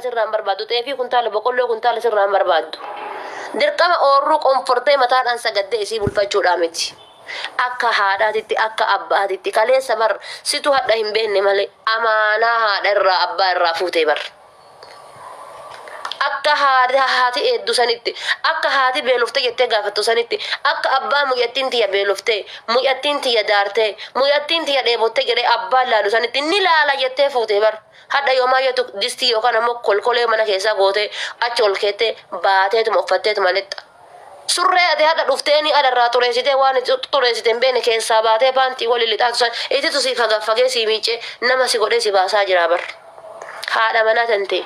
sirraan barbaaddu xeefii kuntaala boqqolloo kuntaala sirraan barbaaddu dirqama oorruu qonfortee mataadhaan sagaddee isii bulfachuudhaa miti akka haadhaatitti akka abbaatitti kaleessa bar situ hadha hin beekne malee amaanaa haadha irraa abbaa irraa fuutee bar akka haati eeddu sanitti akka haati beelofte jettee gaafattu sanitti akka abbaa muyyattiin tiyya beelofte muyyattiin tiyya daartee muyyattiin tiyya dheebotte jedhee abbaan laalu sanitti ni laala jettee fuutee bar hadha yoomaa yoo distii yookaan ammoo kolkolee mana keessaa gootee achi ol keettee baateetuma uffatteetuma lixxa. Surree ati hadha dhufteeni adarraa xureessitee waan xureessite hin beekne keessaa baatee paantii waliin lixaatu san ititu si fagaffagee si miicee nama si godhee si baasaa jira bar. Haadha manaa tante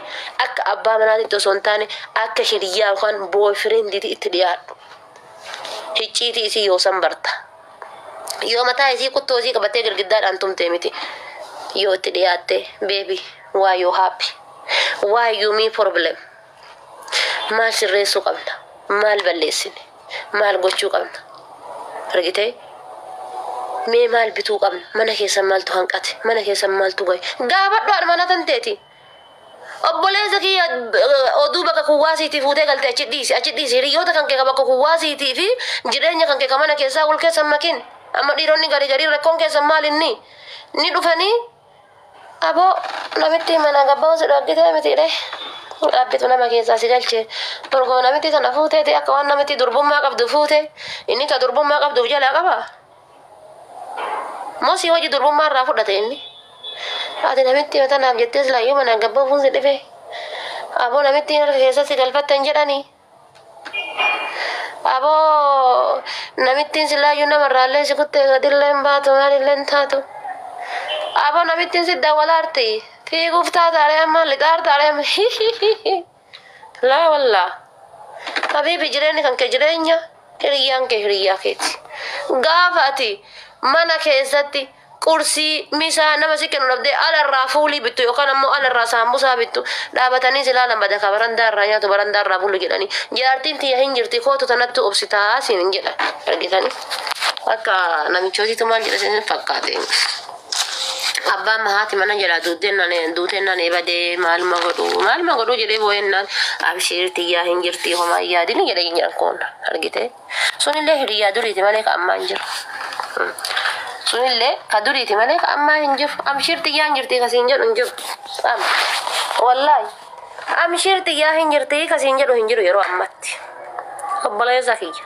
akka abbaa manaatitti osoo hin taane akka hiriyaa yookaan booyfireendiitti itti dhiyaadhu. Hicciitii isii yoo san barta. Yoo mataa isii kuttoo isii qabattee girgiddaadhaan tumtee miti. Yoo itti dhiyaatte beebi why you happy? Why you me problem? Maal sirreessuu qabna? Maal balleessine? Maal gochuu qabna? Argitee? Mee maal bituu qabna? Mana keessan maaltu hanqate? Mana keessan maaltu gahe? Gaafadhu mana tanteeti. Obboleessa kiyya oduu bakka kuwwaasiitii fuutee galtee achi dhiisi hiriyoota kan kee bakka kuwwaasiitii fi jireenya kan kee mana keessaa wal keessan makin amma dhiironni garii rakkoon keessan maal inni ni dhufanii aboo namitti mana gabbaa si dhaggitee mitiidhe dhaabbitu nama keessaa si galchee dorgoo namitti sana fuuteeti akka waan namitti durbummaa qabdu fuute inni ta durbummaa qabduuf jalaa qaba moo si hojii durbummaa irraa fudhate inni. Ati namitti mata naaf jettee silaayyuu mana gabbaa fuunsi dhibe. Aboo namitti harka keessatti galfattan jedhani. Aboo namittiin silaayyuu namarraallee si kuttee gadillee hin baatu maalillee hin taatu. Aboo namittiin si dawwalaarti. Fiiguuf taataaree amma lixaartaaree amma laa wallaa. Habiibi jireenyi kan kee jireenya hiriyyaan kee hiriyyaa keeti. Gaafa ati mana keessatti kursi misa nama si kennu dhabdee alarraa fuulii bittu yookaan ammoo alarraa saambusaa bittu dhaabatanii silaalan badaka barandaarraa nyaatu barandaarraa bulu jedhanii jaartiin tiyya hin jirti kootu tanatti obsitaa siin hin jedhan argitanii akka namichoositu maal jedha siin fakkaate abbaan mahaati mana jala duutennaan eebadee maaluma godhu jedhee boo'ennaan abshiir tiyyaa hin jirti homaa yaadini jedhee jiran koon argite sunillee hiriyaa duriiti malee ka ammaa hin jiru. Sunillee ka duriiti malee ka ammaa hin jiru. Abshiir tiyyaa hin jirti kasiin jedhu hin jiru. Wallaahi abshiir tiyyaa hin jirti kasiin jedhu hin jiru yeroo ammatti. Obboleessa kiyya.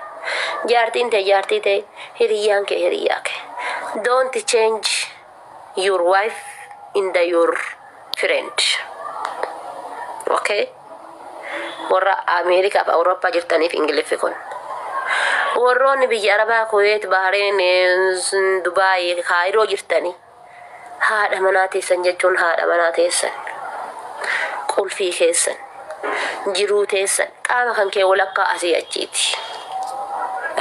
Jaartiin ta'e jaartii ta'e hiriyyaan kee hiriyyaa kee. Don't change your wife in your friend. Okay? Warra Ameerikaa fi Awurooppaa jirtaniif Ingiliffi kun. Warroonni biyya Arabaa Kuwait Bahareen Dubaay Kaayiroo jirtanii haadha manaa teessan jechuun haadha manaa teessan qulfii keessan jiruu teessan qaama kan kee walakkaa asii achiiti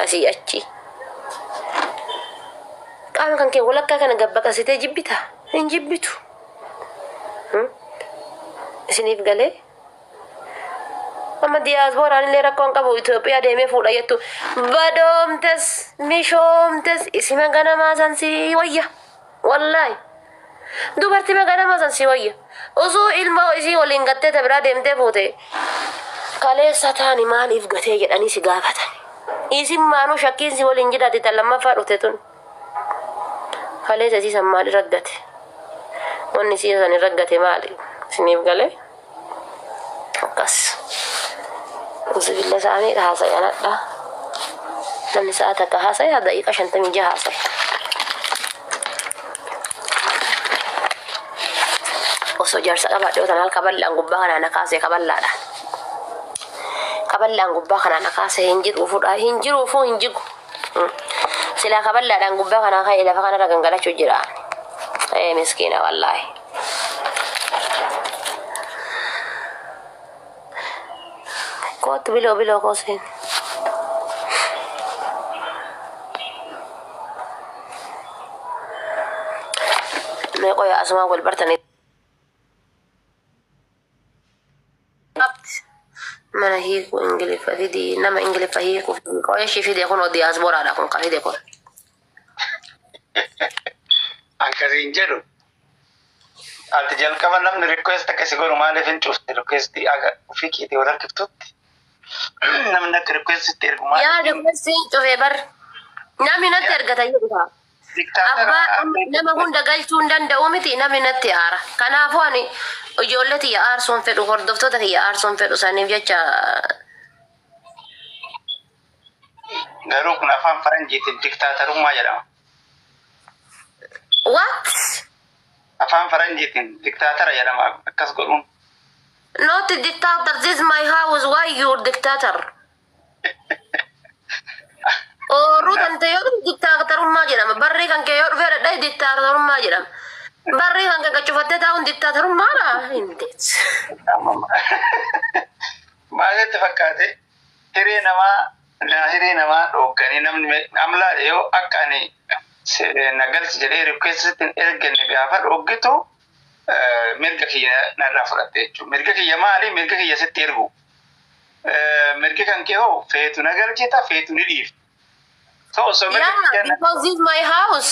asii achi qaama kan kee walakkaa kana gabbaqasitee jibbita hin jibbitu isiniif galee amma diyaaspooraan illee rakkoon qabu Itoophiyaa deemee fuudha jettu badoomtes mishoomtes isima ganamaa san si wayya wallaahi dubartii ganamaa san si wayya osoo ilma isii waliin gattee ta biraa deemtee fuute kaleessa taani maaliif gatee jedhanii si gaafatan isin maanuu shakkiin si waliin jedhati tan lammaffaa dhufte tun kaleessa isii san maali raggate wanni isii san raggate maali isiniif galee akkas. Uzubillah saani kahasa ya nada. Namni saata kahasa ya daqiiqa 56 haasa'e. Osoo jaarsa qabaadhe otan halka bal'aan gubbaa kanaan akaasee kaballaadha. Kaballaan gubbaa kanaan akaasee hin jiruufuu hin jigu. Silaa kaballaadhaan gubbaa kanaan ka'ee lafa kanarra gangalachuu jira. Miskiina wallaahi. Kootu biloo kooseen. Mee qoya asumaan wal bartanii. Mana hiiku Ingiliffa fidi nama Ingiliffa hiiku qoya ishii fide kun diyaasporaadha kun kan fide kun. Akkasiin jedhu Altijal kaman namni request akka si godhu maaliif hin cufte request aga ofii keetii wal harkiftutti namni akka request ergu maaliif yaa request cufee bar namni natti ergata jedha abbaa nama hunda galchuu hin danda'u miti namni natti aara kanaafuu ani ijoollee tiyya aarsuun fedhu hordoftoota tiyya aarsuun fedhu saniif jecha garuu kun afaan faranjiitiin diktaatarummaa jedhama. what afaan faranjiitiin diktaatara jedhama akkas godhuun. not dictator, this is my house, why you dictator? Oh, rutan te yodu dictator umma jedhama barri kan ke yodu fere dai dictator umma jedhama barri kan ke cufatte taun dictator umma la indet maalitti fakkaate hiree namaa dhogganii namni amlaa yoo akka ani nagalchi jedhee requestin erganne gaafa dhoggitu mirga kiyya narraa fudhatte jechuudha. Mirga kiyya maali? Mirga kiyya sitti ergu. Mirga kan kee hoo feetu nagalchita feetu ni dhiifta. So yeah, because this is my house.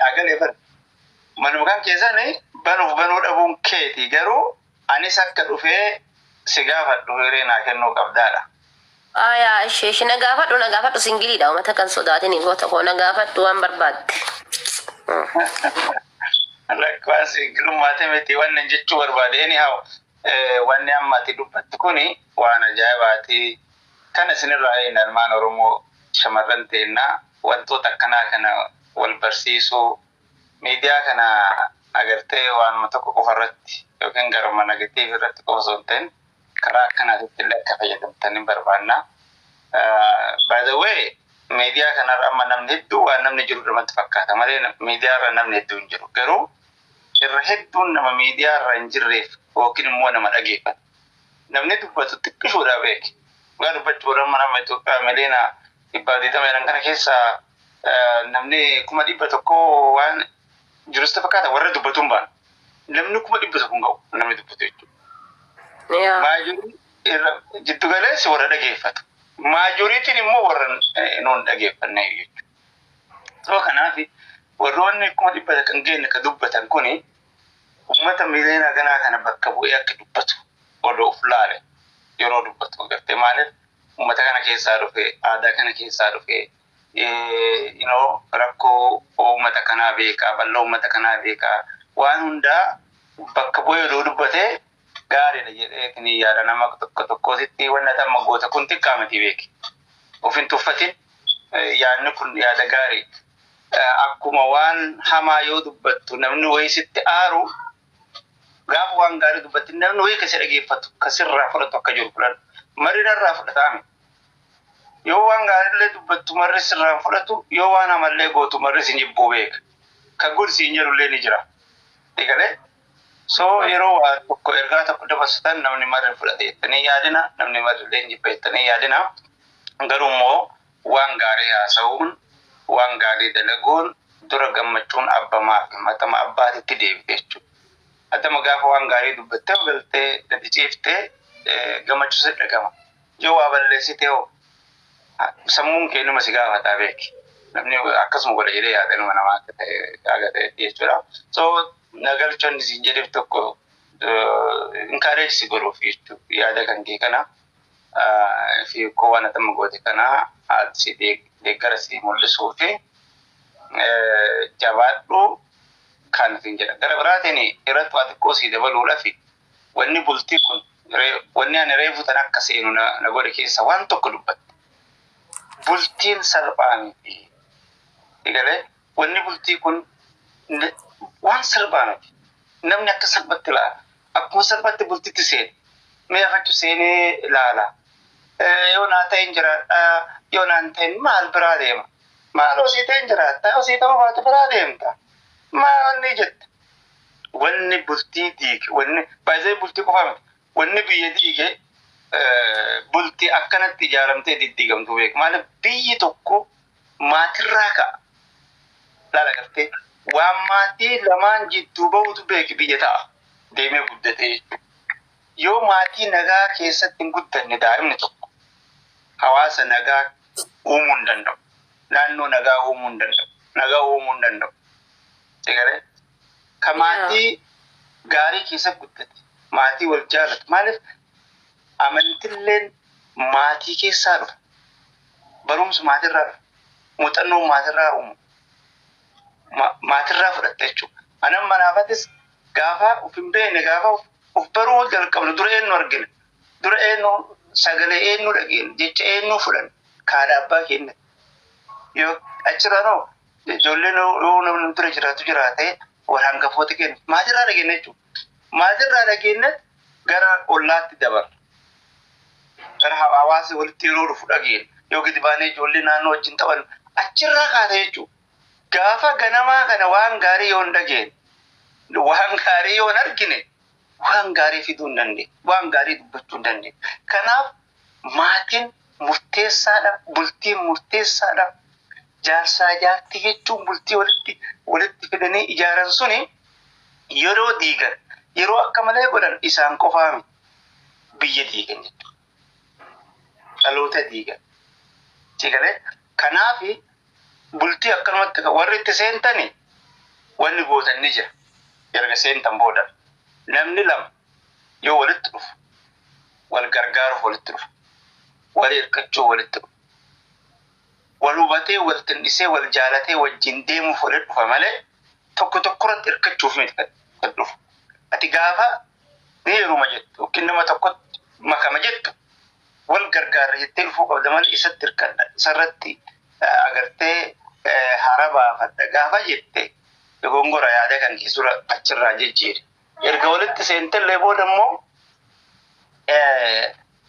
Dhagalee bar. Manuma kan keessanii banuu dhabuun keeti garuu anis akka dhufee si gaafadhu hiree naa kennuu qabdaadha. Aya ishi na gaafadhu singiliidha uummata kan sodaatin goota koo na gaafadhu waan barbaadde. Lakkwaa singilummaate miti wannan jechuu barbaade anyhow wanni ammatti dubbattu kuni waan ajaa'ibaati. Kana isinirraa ilmaan Oromoo shamarran teennaa wantoota akkanaa kana wal barsiisuu miidiyaa kana agartee waanuma tokko qofarratti yookiin garuma negatiiv irratti qofa osoo hin ta'in karaa akkanaatitti illee akka fayyadamtan hin barbaanna. By the way, miidiyaa kanarra amma namni hedduu waan namni jiru namatti fakkaata malee miidiyaarra namni hedduu hin jiru. Garuu irra hedduun nama miidiyaarra hin jirreef yookiin immoo nama dhageeffatu. Namni dubbatu xiqqishuudhaa beeke. Dhugaa dubbachuudhaan nama Itoophiyaa miliyoona 120 kana keessaa namni 100,000 waan jirusta fakkaata warra dubbatuun baan. Namni 100,000 kun ga'u namni dubbatu jechuudha. Maajurii jiddu galeessi warra dhageeffatu. Maajuriitiin immoo warra nuun dhageeffanne jechuudha. So kanaaf warroonni 100,000 kan geenye ka dubbatan kuni uummata miliyoona ganaa kana bakka bu'ee akka dubbatu odoo of laale yeroo dubbatu agartee maaliif uummata kana keessaa dhufe aadaa kana keessaa dhufe rakkoo uummata kanaa beekaa bal'oo uummata kanaa beekaa waan hundaa bakka bu'ee odoo dubbatee gaariidha jedheetiin yaada nama tokkoositti wanna tamma goota kun xiqqaa miti beeki. Ofin tuffatin yaadni kun yaada gaarii. Akkuma waan hamaa yoo dubbattu namni wayisitti aaru gaafa waan gaarii dubbatti namni wayi kasi dhageeffatu kasirraa fudhatu akka jiru fulan marri narraa fudhataame. Yoo waan gaariillee dubbattu marri sirraa fudhatu yoo waan hamallee gootu marri sin jibbuu beeka. Kan gursiin jedhullee ni jira. Egalee so yeroo waan tokko ergaa tokko dabarsitan namni marri fudhateettanii yaadina namni marri illee jibbeettanii yaadina garuu immoo waan gaarii haasa'uun waan gaarii dalaguun dura gammachuun abbamaa fi matama abbaatitti deebite jechuudha. Atama gaafa waan gaarii dubbattee galtee gadi ciiftee gammachuu si dhagama. Yoo waa balleessitee hoo sammuun keenuma si gaafataa beeki. Namni akkasuma godha jedhee yaadannuma namaa akka ta'e agartee jechuudha. So nagalchoon isin jedheef tokko encourage si godhuuf jechuudha. Yaada kan kee kana fi waan atama goote kana si deeggara si mul'isuu fi jabaadhu kan fin jedha. Gara biraatiin irratti waa xiqqoo si dabaluudhaaf wanni bultii kun wanni ani reefu tan akka seenu na godhe keessa waan tokko dubbatte. Bultiin salphaa miti. Egalee wanni bultii kun waan salphaa miti. Namni akka salphatti ilaala. Akkuma salphatti bultitti seene. Mee afachu seenee ilaala. Yoo naa ta'een jiraadha. Yoo naan ta'een maal biraa deema? Maal osii ta'een jiraadha? Osii ta'uu baatu biraa deemta. Maal ni jetta? Wanni bultii diige. Wanni baay'ee bultii qofa miti. Wanni biyya diige bultii akkanatti ijaaramtee diddiigamtu beeku. Maaliif biyyi tokko maatirraa ka'a. Laala gartee waan maatii lamaan jidduu bahutu beeki biyya ta'a. Deemee guddatee jechuudha. Yoo maatii nagaa keessatti hin guddanne daa'imni tokko hawaasa nagaa uumuu hin danda'u. Naannoo nagaa uumuu hin danda'u. Nagaa uumuu hin danda'u. Egalee Kamaatii gaarii keessa guddate. Maatii wal jaalatu. Maaliif amantilleen maatii keessaa dhufa. Barumsa maatirraa dhufa. Muuxannoo maatirraa uumu. Maatirraa fudhatta jechuudha. Anan manaafatis gaafa of hin beekne gaafa of baruu jalqabnu dura eenyu argina. Dura eenyu sagalee eenyu dhageenya. Jecha eenyu fudhanna. Kaadha abbaa keenya. Yoo achirraa noo ijoolleen yoo namni dura jiraatu jiraate wal hangafoota keenya maatirraa dhageenya jechuudha. Maatirraa dhageenya gara ollaatti dabarra. Gara hawaasa walitti yeroo dhufu dhageenya. Yoo gadi baanee ijoollee naannoo wajjin taphannu achirraa kaata jechuudha. Gaafa ganamaa kana waan gaarii yoo hin dhageenye, waan gaarii yoo hin argine, waan gaarii fiduu hin dandeenye, waan gaarii dubbachuu hin dandeenye. Kanaaf maatiin murteessaadha, bultiin murteessaadha. Jaarsaa jaartii jechuun bultii walitti fidanii ijaaran suni yeroo diigan, yeroo akka malee godhan isaan qofaami biyya diigan jechuudha. Dhaloota diigan. Sigalee kanaafi bultii akkanumatti warri itti seentani wanni gootan ni jira. Erga seentan booda namni lama yoo walitti dhufu wal gargaaruuf walitti dhufu wal hirkachuu walitti dhufu wal hubatee wal tindhisee wal jaalatee wajjin deemuuf walitti dhufa malee tokko tokkorratti hirkachuuf miti kan dhufu. Ati gaafa ni yeruma jettu yookiin nama tokkotti makama jettu wal gargaara jettee dhufuu qabda malee isatti hirkadha. Isarratti agartee hara baafadha gaafa jette dogongora yaada kan keessura achirraa jijjiiri. Erga walitti seentellee booda immoo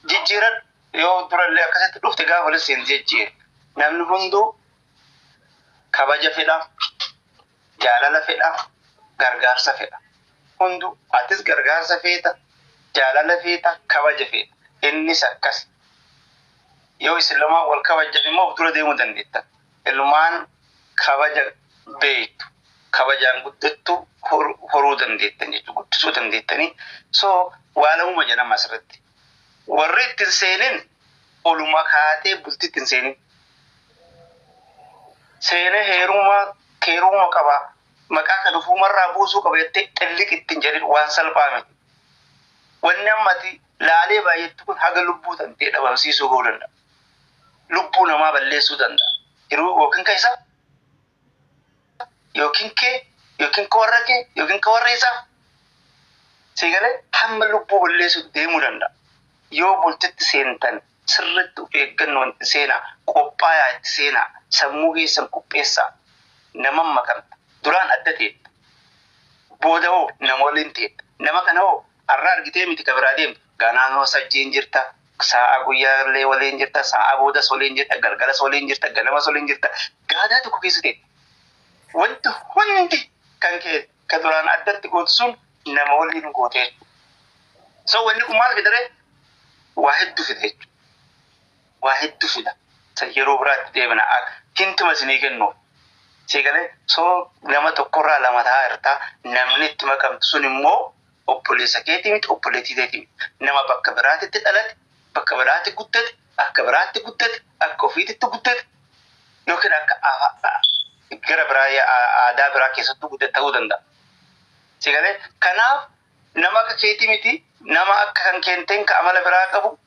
jijjiiran yoo durallee akkasitti dhufte gaafa walitti seente jijjiiri. Namni hunduu kabaja fedha, jaalala fedha, gargaarsa fedha. Hunduu atis gargaarsa feeta, jaalala feeta, kabaja feeta. Innis akkas. Yoo isin lamaan wal kabajan immoo dura deemuu dandeetta. Ilmaan kabaja beektu, kabajaan guddattu horuu dandeettan jechuudha. Guddisuu dandeettanii. So waa lamuma jedhama asirratti. Warri ittiin seenin oluma kaatee bultii ittiin seenin. Seenee heeruma qaba. Maqaa kan dhufumarraa buusuu qaba jettee xilliq ittiin jedhin waan salphaa miti. Wanni ammati laalee baay'attu kun haga lubbuu tantee dhabamsiisuu ga'uu danda'a. Lubbuu namaa balleessuu danda'a. Yeroo yookiin ka isaa yookiin ka warra kee yookiin ka warra isaa sigalee hamma lubbuu balleessuu deemuu danda'a. Yoo bultitti seentan sirriitti of eeggannoo itti seenaa, qophaayaa itti seenaa, sammuu keessan qopheessaa, nama makamta. Duraan adda ta'etta. Booda hoo nama waliin ta'etta. Nama kana hoo har'a argitee miti ka biraa deemtu. Ganaanoo sajjiin jirta. Sa'a guyyaallee waliin jirta. Sa'a boodas waliin jirta. Galgalas waliin jirta. Ganamas waliin jirta. Gaadaa tokko keessa ta'etta. Wanti hundi kan kee ka duraan addatti gootu sun nama waliin gootee. So wanni kun maal fidare? Waa hedduu fida jechuudha. Waa hedduu fida. Yeroo biraatti deebina. Hintuma isinii kennu. Sigalee so nama tokkorraa lama ta'aa irraa namni itti makamtu sun immoo obboleessa keetii miti obboleettii teetii miti. Nama bakka biraatitti dhalate, bakka biraatti guddate, akka biraatti guddate, akka ofiititti guddate yookiin akka gara biraa aadaa biraa keessattuu guddate ta'uu danda'a. Sigalee kanaaf nama akka keetii miti nama akka kan keenteen ka amala biraa qabu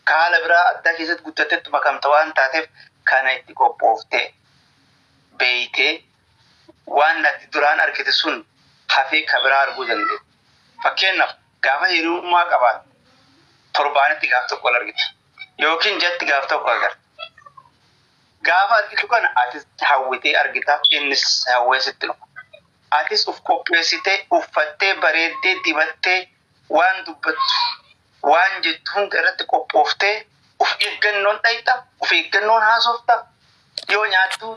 ka haala biraa addaa keessatti guddatetti makamta waan taateef kana itti qophooftee beeytee waan ati duraan argite sun hafee ka biraa arguu dandeenya. Fakkeenyaaf gaafa hiriyummaa qabaatu torbaanitti gaaf tokko wal argite yookiin jatti gaaf tokko agarta. Gaafa argitu kana atis hawwitee argitaaf innis hawwee sitti dhufa. Atis uf qopheessitee uffattee bareeddee dibattee waan dubbattu waan jettu hunda irratti qophooftee uf eeggannoon dhayita uf eeggannoon haasofta. Yoo nyaattu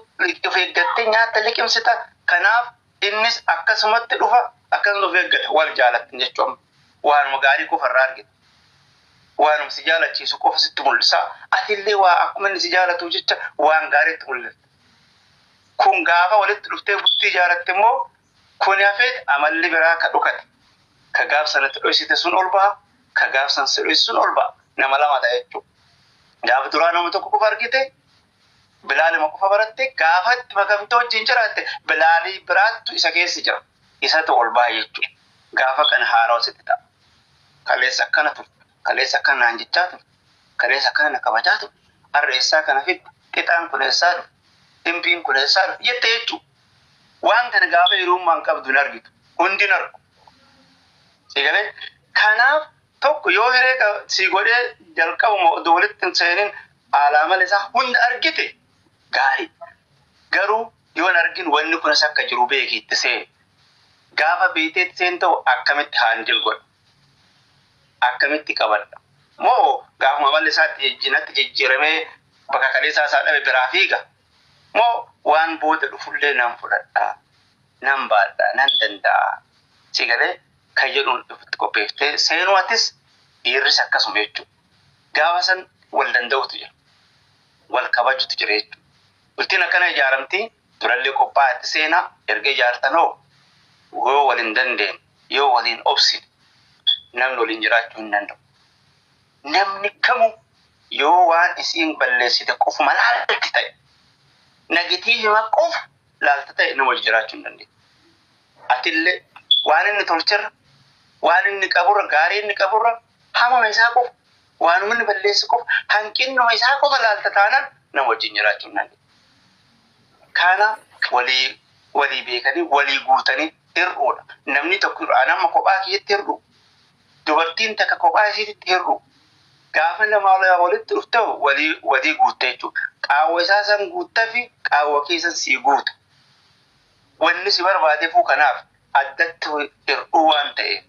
of eeggattee nyaata liqimsita. Kanaaf innis akkasumatti dhufa akkasuma of eeggata wal jaalattan jechuudha. Waanuma gaarii qofarraa argita. Waanuma si jaalachiisu qofa sitti mul'isa. Atillee waa akkuma inni si jaalatu jecha waan gaariitti mul'isa. Kun gaafa walitti dhuftee bultii ijaaratte immoo kun hafeet amalli biraa ka dhukate. Ka gaaf sanatti dhoysite sun ol baha. Ka gaaf san si dhoyse sun ol baha. Nama lama ta'a jechuudha. Gaafa duraa nama tokko qofa argite. Bilaalima qofa baratte gaafatti makamtee wajjin jiraatte bilaalii biraattu isa keessa jira. isatu ol baa jechuudha. Gaafa kana haaraa sitti ta'a. Kaleessa akkana ture. Kaleessa akkana naan jechaa ture. Kaleessa akkana na kabajaa ture. Harreessaa kana fidde qixaan kuneessaa dhufe. Dhimbiin kuneessaa dhufe jette jechuudha. Waan kana gaafa hirummaan qabdu hin argitu. Hundi hin argu. Sigalee kanaaf tokko yoo heree si godhee jalqabuma oduu walitti hin seenin alaamala isaa hunda argite gaarii. Garuu yoo hin argin wanni kunis akka jiru beeki itti seeni. Gaafa beeteetti seen ta'u akkamitti haandil godha? Akkamitti qabadha? Moo gaafuma malli isaatti jinatti jijjiiramee bakka kaleessaa isaa dhabe biraa fiiga? Moo waan booda dhufullee nan fudhadhaa, nan baadhaa, nan danda'a. Sigalee kan jedhuun dhufutti qopheeftee seenuutis dhiirris akkasuma jechuudha. Gaafa san wal danda'utu jira. Wal kabajutu jira jechuudha. Bultiin akkana ijaaramtii durallee qophaa'atti seenaa erga ijaartanoo yoo waliin dandeenye yoo waliin obsine namni waliin jiraachuu hin danda'u. Namni kamuu yoo waan isiin balleessite qofuma laalti ta'e negatiivima qofa laalta ta'e nama waliin jiraachuu hin dandeenye. Atillee waan inni tolcherra waan inni qaburra gaarii inni qaburra hamama isaa qofa waanuma inni balleessu qofa hanqinnuma isaa qofa laalta taanaan nama wajjin jiraachuu hin dandeenye. Kana walii beekanii walii guutanii hir'uudha. Namni tokko nama kophaa keessatti hir'u. Dubartiin takka kophaa isiitti hir'u. Gaafa nama walitti dhufte walii guutte jechuudha. Qaawwa isaa san guuttaa fi qaawwa keessan sii guuta. Wanni si barbaadeefuu kanaaf addatti hir'uu waan ta'eef.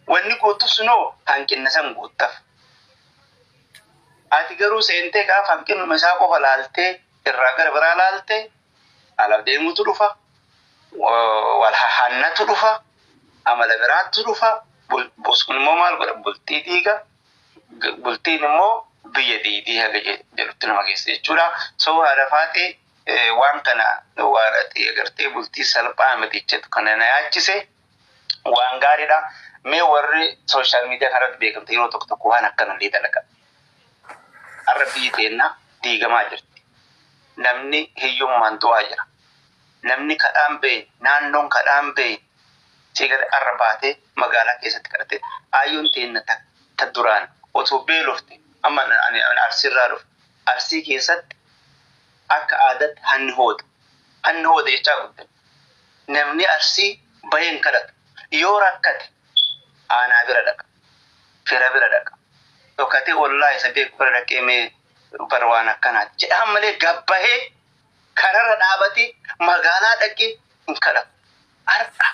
Wanni guutu sunoo hanqina san guuttaaf. Ati garuu seentee gaafa hanqinuma isaa qofa laaltee irraa gara biraa laaltee alaaf deemutu dhufa. Wal hahannatu dhufa. Amala biraatti dhufa. Boskuun immoo maal godha? Bultii dhiiga. Bultiin immoo biyya dhiitii haga jedhutti nama geessa jechuudha. So haadha faatee waan kana waan ati agartee bultii salphaa miti jettu kana na yaachise waan gaariidha. Mee warri sooshaal miidiyaa kanarratti beekamte yeroo tokko tokko waan akkanallee dalaga. Har'a biyyi teennaa diigamaa jirti. Namni hiyyummaan du'aa jira. Namni kadhaan beeyin naannoon kadhaan beeyin sigara har'a baatee magaalaa keessatti kadhate. Ayyoon teenna ta duraan otoo beelofte amma arsirraa dhufe. Arsii keessatti akka aadaatti hanni hooda. Hanni hooda jechaa guddaa. Namni arsii baheen kadhatu. Yoo rakkate aanaa bira dhaqa. Fira bira dhaqa. Dhokatee ollaa isa beeku bira dhaqee mee barwaan akkanaati. Jedhaan malee gabbahee kararra dhaabatee magaalaa dhaqee hin kadhatu. Har'a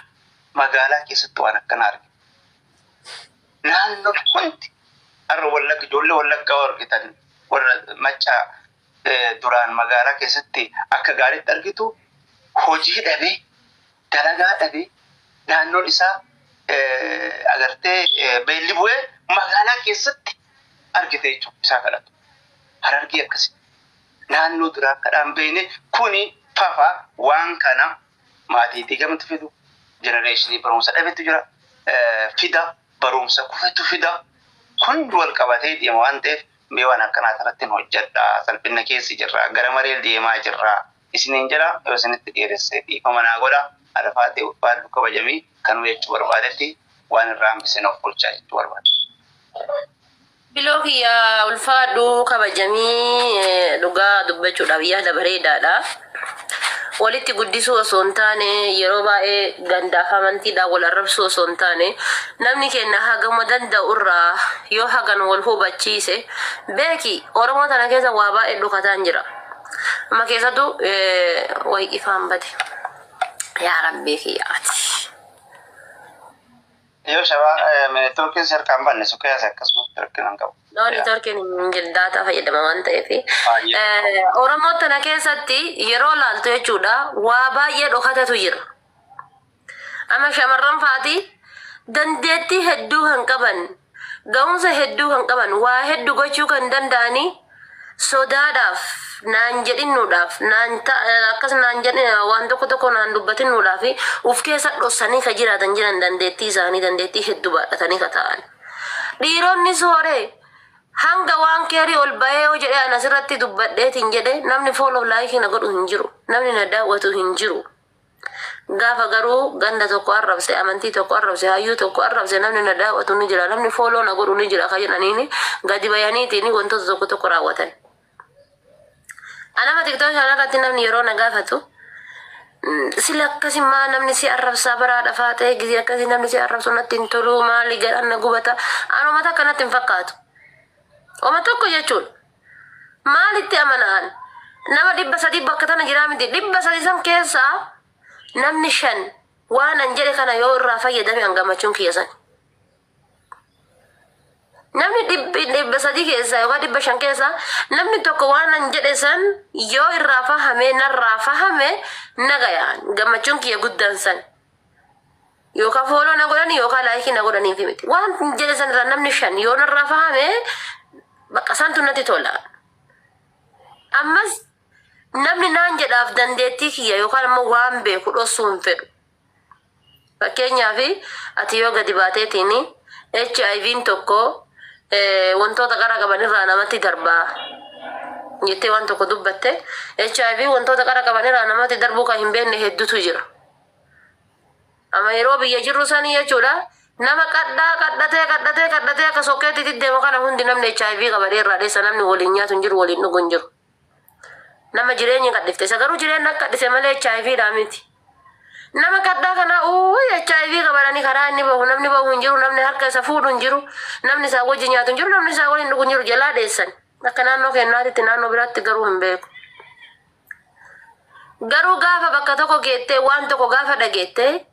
magaalaa keessatti waan akkanaa argina. Naannoon hundi har'a wallagga ijoollee wallaggaa argitan warra maccaa duraan magaalaa keessatti akka gaariitti argitu hojii dhabee dalagaa dhabee naannoon isaa agartee beelli bu'ee magaalaa keessatti argite jechuudha isaa kadhatu. Harargee akkasii naannoo duraa kadhaan beekne kuni fafa waan kana maatii diigamtu fidu jenereeshinii barumsa dhabetu jira fida barumsa kufetu fida kun wal qabatee deema waan ta'eef mee waan akkanaa irratti hojjedha salphina keessi jirra gara maree deemaa jirra isiniin jira yoo isinitti dheeressee dhiifama naa godha arafaatee ulfaadhu kabajamii kan jechuu barbaadetti waan irraa hambisee of bulchaa jechuu barbaada. Bilooki yaa ulfaadhu kabajamii dhugaa dubbachuudhaaf yaada bareedaadha. Walitti guddisuu osoo hin taane yeroo baay'ee gandaaf amantiidhaan wal arrabsuu osoo hin taane namni keenya hagama danda'u irraa yoo hagan wal hubachiise beeki Oromoo tana keessa waa baay'ee dhukataan jira. Amma keessattuu wayi ifaan bade yaa rabbii kiyyaati. Yoo shabaa Turkiin sirkaan banne sukkee akkasuma Turkiin hin qabu. Nooni Turkiin hin daataa fayyadama waan ta'eef. Oromoo tana keessatti yeroo laaltu jechuudha waa baay'ee dhokatatu jira. Amma shamarran faati dandeettii hedduu kan qaban ga'umsa hedduu kan qaban waa hedduu gochuu kan danda'anii sodaadhaaf naan jedhinnuudhaaf akkas naan jedhin waan tokko tokko naan dubbatinnuudhaaf uf keessa dhossanii ka jiraatan jiran dandeettii isaanii dandeettii hedduu baadhatanii ka ta'an. Dhiironni sooree hanga waan keerii ol bahee yoo jedhee anas irratti dubbadheetiin jedhe namni follow like na godhu hin jiru namni na daawwatu hin jiru. gaafa garuu ganda tokko arrabse amantii tokko arrabse hayyuu tokko arrabse namni na daawwatu ni jira namni fooloo na godhu ni jira ka jedhaniini gadi bayaniitiin wantoota tokko tokko raawwatan. Anama tiktok kanarratti namni yeroo na gaafatu sila akkasi maa namni si arrabsaa baraadha faatee gizii akkasi namni si arrabsu natti hin tolu maali gadhan na gubata anuma takka natti hin fakkaatu. Oma tokko jechuun maalitti amanaan nama 300 bakka tana jiraa miti 300 san keessaa namni 5 waan an jedhe kana yoo irraa fayyadame hangamachuun kiyyasan. Namni 300 keessaa yookaan 500 keessaa namni tokko waan an jedhe san yoo irraa fahame narraa fahame nagayaan gammachuun kiyya guddaan san. Yookaan fooloo na godhanii yookaan laayikii na godhaniifi miti. Waan jedhe san irraa namni 5 yoo narraa fahame bakka santu natti tola. Ammas namni naan jedhaaf dandeettii kiyya yookaan ammoo waan beeku dhossuu hin fedhu. Fakkeenyaaf ati yoo gadi baateetiin HIV'n tokko wantoota qara qaban irraa namatti darbaa jettee waan tokko dubbatte HIV wantoota qara qaban irraa namatti darbuu kan hin beekne hedduutu jira. Amma yeroo biyya jirru sanii jechuudha nama qadhatee akka sokkeetti deemu kana hundi namni HIV qabadee irraa dheessa namni waliin nyaatu hin jiru waliin dhugu hin jiru. Nama jireenya qadhifte isa garuu jireenya qadhise malee HIV dhaa miti. Nama kadhaa kana HIV qabadanii karaa inni bahu namni bahu hin jiru namni harka isa fuudhu hin jiru namni isaa wajji nyaatu hin jiru namni isaa waliin dhugu hin jiru jalaa dheessan. Akka naannoo kennaatitti naannoo biraatti garuu hin beeku. Garuu gaafa bakka tokko geettee waan tokko gaafa dhageettee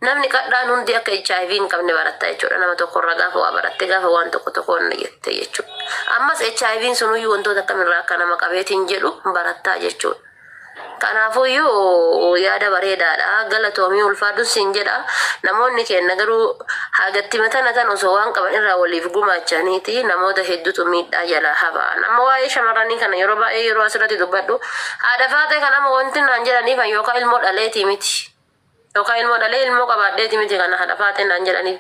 namni kadhaan hundi akka HIV hin qabne baratta jechuudha. Nama tokkorraa gaafa waa baratte gaafa waan tokko waan dhageette jechuudha. Ammas HIV sunuyyuu wantoota akkamirraa akka nama qabeetiin jedhu barattaa jechuudha. Kanaafuyyuu yaada bareedaadha. Galatoomii ulfaadhus siin jedha. Namoonni kenna garuu hagatti matana tan osoo waan qaban irraa waliif gumaachaniiti namoota hedduutu miidhaa jala habaan. Amma waa'ee shamarranii kana yeroo baay'ee yeroo asirratti dubbadhu haadha faatee kanama wanti naan jedhaniif yookaan ilmoo dhaleetii miti. Yookaan ilmoo dhalee ilmoo qabaadheeti miti kana haadha faatee naan jedhaniif.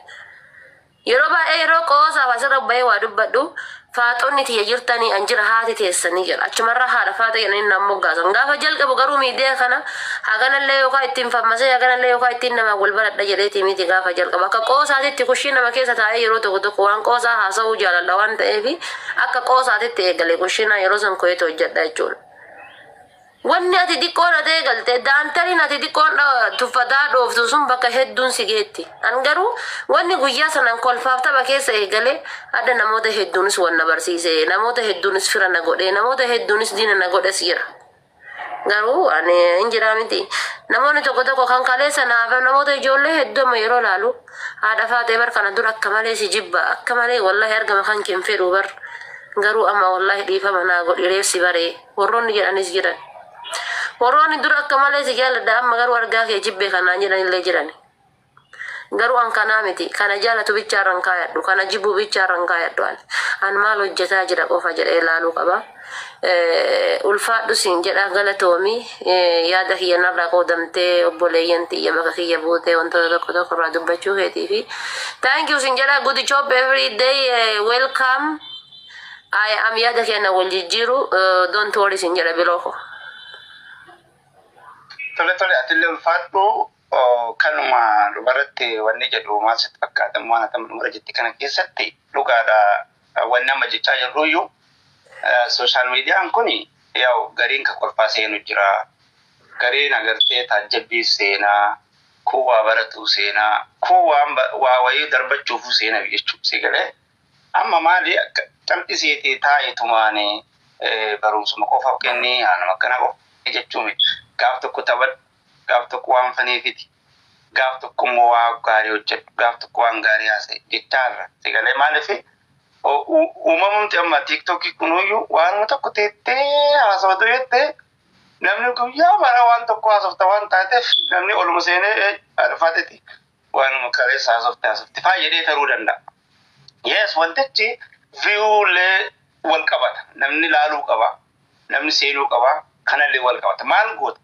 Yeroo baay'ee yeroo qoosaaf asirra bahee waa dubbadhu faaxonni tiyya jirtanii an jira haati teessanii jedha. Achumarraa haadha faatee jedhanii nan moggaasan. Gaafa jalqabu garuu miidiyaa kana haganallee yookaan ittiin fammasee haganallee yookaan ittiin nama wal baradha jedheeti miti gaafa jalqabu. Akka qoosaatitti kushii nama keessa taa'ee yeroo tokko tokko waan qoosaa haasa'uu jaaladha waan ta'eef akka qoosaatitti eegalee kushiinaa yeroo san koyeetu hojjedha jechuudha. Wanni ati xiqqoon ati eegalte daantariin ati xiqqoon tuffataa dhooftu sun bakka hedduun si geetti. An garuu wanni guyyaa sanan kolfaaf tapha keessa eegale adda namoota hedduunis wanna barsiise namoota hedduunis fira na godhe namoota hedduunis diina na godhes jira. Garuu ani hin jiraa miti. Namoonni tokko tokko kan kaleessa naaf namoota ijoollee hedduu amma yeroo laalu haadha faatee bar kana dura akka malee si jibba akka malee wallahi argama kan keen fedhu bar garuu amma wallahi dhiifama naa godhi reefsi baree warroonni jedhanis jiran. Warroonni dura akka malee si jaaladha amma garuu argaa kee jibbee kanaan jedhanillee jiran. Garuu an kanaa miti kana jaalatu bichaarran kaayadhu kana jibbu bichaarran kaayadhu an maal hojjetaa jira qofa jedhee ilaaluu qaba. Ulfaadhu siin jedha galatoomii yaada kiyya narraa qoodamtee obboleeyyan tiyya bakka kiyya buutee wantoota tokko tokko irraa dubbachuu keetii fi thank you siin jedha good job every day welcome. I am yaada kiyya wal jijjiiru don't worry siin jedha bilooko. Tole atillee ulfaadhu kanuma dubarratti wanni jedhu maal sitti fakkaata waan ati dhumara jetti kana keessatti dhugaadha wanni amma jechaa jirruyyuu social meediyaan kuni yaa'u gariin kan kolfaa seenu jira gariin agartee taajjabbii seenaa kuwaa baratuu seenaa kuwaan waa wayii darbachuufuu seenaa jechuudha si galee amma maali cam'isiitii taa'itumaanii barumsuma qofaaf kennii haanuma akkana qofa jechuun gaaf tokko taphan gaaf tokko waan faniifiti gaaf tokko immoo waa gaarii hojjedhu gaaf tokko waan gaarii haasa'e jechaarra si galee maaliif uumamumti amma tiiktookii kunuyyuu waanuma tokko teettee haasawatu jettee namni guyyaa mara waan tokko haasofta waan taateef namni oluma seenee dhufaateeti waanuma kaleessa haasofte fayyadee taruu danda'a. Yes wantichi viiwuulee wal qabata namni laaluu qaba namni seenuu qaba kanallee wal qabata maal goota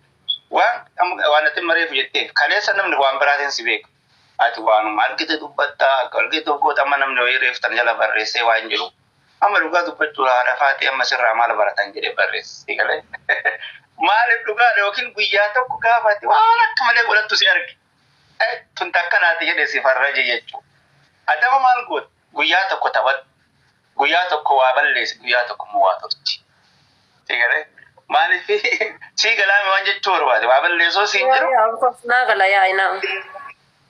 waan ati mareef jetteef kaleessa namni waan biraatiin si beeku ati waanuma argite dubbattaa argite goota amma namni wayii reeftan jala barreessee waan jiru amma dhugaa dubbachuu haadha faatee amma sirraa maal baratan jedhee barreesse galee maaliif dhugaadha yookiin guyyaa tokko gaafatti waan akka malee godhattu si arge. Tun takkanaati jedhee si farraje jechuudha. Adama maal goota guyyaa tokko taphadhu guyyaa tokko waa balleessi guyyaa tokko immoo waa tolchi. Sigalee maaliif si galaame waan jechuu barbaade waa balleessoo siin jiru. Naa gala yaa'ina.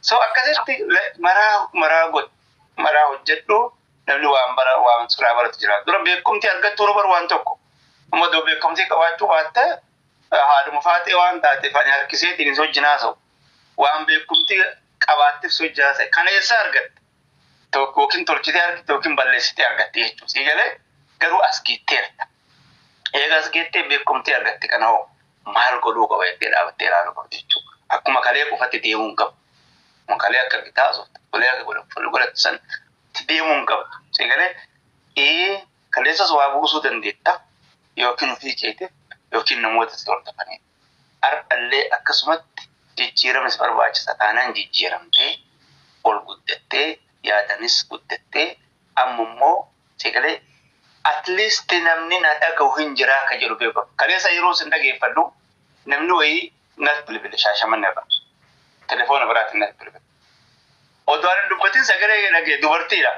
So akkasitti maraa godhu maraa hojjedhu namni waan suuraa baratu jira. Dura beekumtii argattuu nu waan tokko. Amma dura beekumtii qabaachuu baatte haadhuma faatee waan taateef ani harkiseetiin hin hojjinaasa'u. Waan beekumtii qabaatteef hojjaasa. Kana eessaa argatte? Tokko yookiin tolchitee argatte yookiin balleessitee argatte jechuudha. Sigalee garuu as geetteerta. Egaa as geettee beekumtii argatte kana hoo maal godhuu qaba jettee dhaabattee ilaaluu qabdi jechuudha. Akkuma kalee qofatti deemuu hin qabu. Makalee akka bitaasofta kalee akka godhatu san deemuu hin qabdu. Sigalee kaleessas waa buusuu dandeetta yookiin ofii keetiif yookiin namoota si hordofaniif. Har'allee akkasumatti jijjiirama si barbaachisa taanaan jijjiiramtee ol guddattee yaadanis guddattee amma immoo sigalee at least namni na dhagahu hin jiraa akka jedhu beekamu. Kaleessa yeroo sin dhageeffadhu namni wayii nas bilbila Shaashamannee irraa. Telefoona biraatiin nas bilbila. Odaan dubbatiin sagalee dhagee dubartiidha.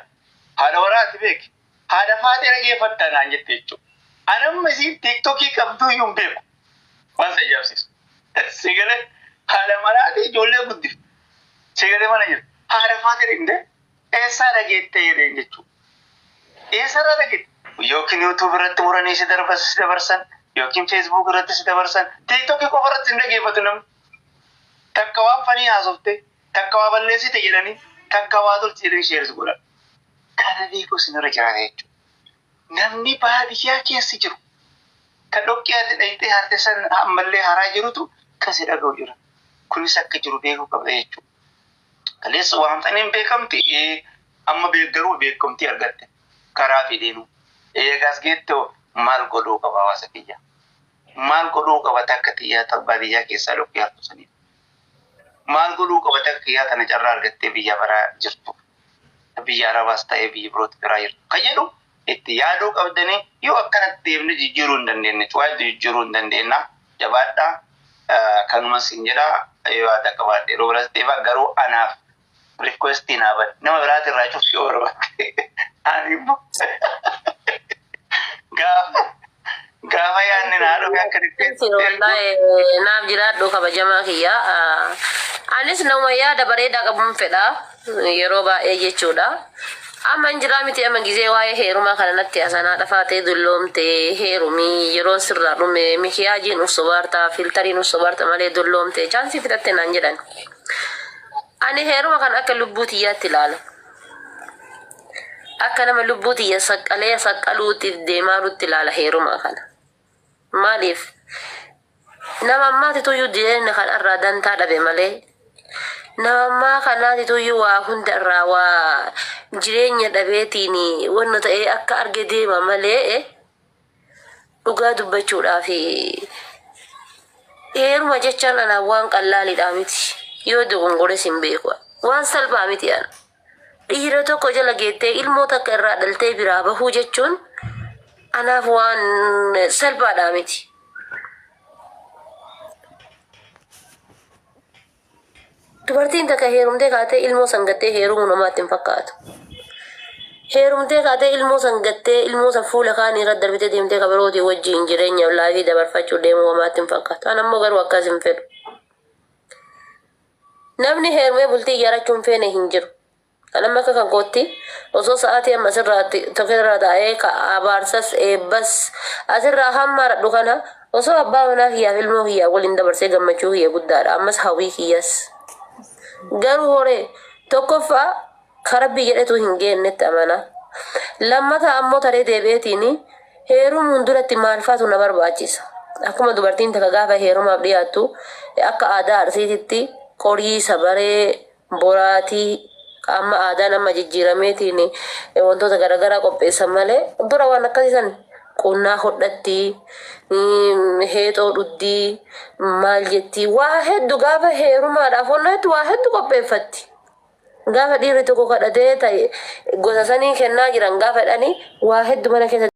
Haadha waraati beeki. Haadha faatee dhageeffattaa naan jette jechuudha. Anamma isiin tiiktookii qabduu iyyuu hin beeku. Waan isa ajaa'ibsiisu. Sagalee haadha maraati ijoollee guddifte. Sagalee mana jiru. Haadha faatee dhigdee eessaa dhageettee jedheen jechuudha. Eessarraa dhageette? Yookiin yuutuub irratti muranii si dabarsan yookiin feesbuuk irratti si dabarsan tiiktookii qofa irratti hin dhageeffatu namni. Takka waan fanii haasoftee takka waa balleessite jedhanii takka waa tolchi jedhanii sheersi godhan. Kana beekuu sinirra jiraata jechuudha. Namni baadiyyaa keessa jiru kan dhoqqeetti dhayitee harte san ammallee haraa jirutu kasi dhaga'u jira. Kunis akka jiru beekuu qabda jechuudha. Kaleessa waan taniin beekamti amma garuu beekamtii argatte karaa fideenu. Eegas geettoo maal godhuu qaba hawaasa kiyya? Maal godhuu qaba takka xiyyaata baadiyyaa keessaa dhoqqee hartu saniif? Maal godhuu qaba takka xiyyaata na carraa argattee biyya baraa jirtu? Biyya Arabaas ta'ee biyya birootti biraa jirtu. Kan jedhu itti yaaduu qabdanii yoo akkanatti deemne jijjiiruu hin dandeenye. Waa jijjiiruu hin dandeenye. Jabaadhaa kanumas hin jedhaa yoo yaada qabaadhe yeroo biras deemaa garuu anaaf requestii naa bade nama biraati irraa cufti yoo barbaadde. Ani immoo gaafa yaadne naa dhufe akka wallahi naaf jiraadhu kabajamaa kiyya. Anis nama yaada bareedaa qabuun fedha yeroo baay'ee jechuudha. Amma injiraa miti amma gizee waa'ee heerumaa kana natti asanaa dhafaatee dulloomtee heerumii yeroo sirraa dhume mikiyaajiin usobaartaa filtariin usobaarta malee dulloomtee chaansii fitatte naan jedhan. Ani heeruma kan akka lubbuu tiyyaatti ilaala. Akka nama lubbuu tiyya saqqaluutiif deemaa nutti ilaala heeruma kana. Maaliif? Nama ammaatitu iyyuu jireenya kanarraa dantaa dhabe malee nama kanaatitu iyyuu waa hunda irraa waa jireenya dhabeetiin wanna ta'ee akka arge deema malee dhugaa dubbachuudhaaf heeruma jechaan anaa waan qallaaliidhaa miti. Yoo dogongores hin beeku waan salphaa miti ana. Dhiira tokko jala geettee ilmoo takka irraa dhaltee biraa bahuu jechuun anaaf waan salphaadhaa miti. Dubartiin takka heerumtee kaatee ilmoo sangattee heerumuu namaatti hin fakkaatu. Heerumtee kaatee ilmoo sangattee ilmoo san fuula kaanii irra darbitee deemtee kabarootii wajjin jireenya laafii dabarfachuu deemuu namaatti hin fakkaatu. Ani ammoo garuu akkas hin fedhu. Namni heerumee bultii ijaarrachuun feene hin jiru. Kan amma akka kan kootti osoo sa'aatii amma asirraatti tokkirraa taa'ee abaarsas eebbas asirraa hamma radhu kana osoo abbaa manaa kiyyaaf ilmoo kiyyaa waliin dabarsee gammachuu kiyya guddaadha. Ammas hawwii kiyyas. Garuu horee tokkoffaa karabbii jedhetu hin geennetti amana. Lammata ammoo taree deebi'eetiin heerumuun duratti maal faatu na barbaachisa. Akkuma dubartiin takka gaafa heerumaaf dhiyaattu akka aadaa arsiititti qorii sabaree boraatii amma aadaa nama jijjiirameetiin wantoota garaagaraa qopheessan malee dura waan akkasiisan qunnaa hodhatti heexoo dhuddii maal jetti waa hedduu gaafa heerumaadhaaf wanna hedduu waa hedduu qopheeffatti. Gaafa dhiirri tokko kadhatee ta'e gosa sanii kennaa jiran gaafa dhanii waa hedduu mana keessa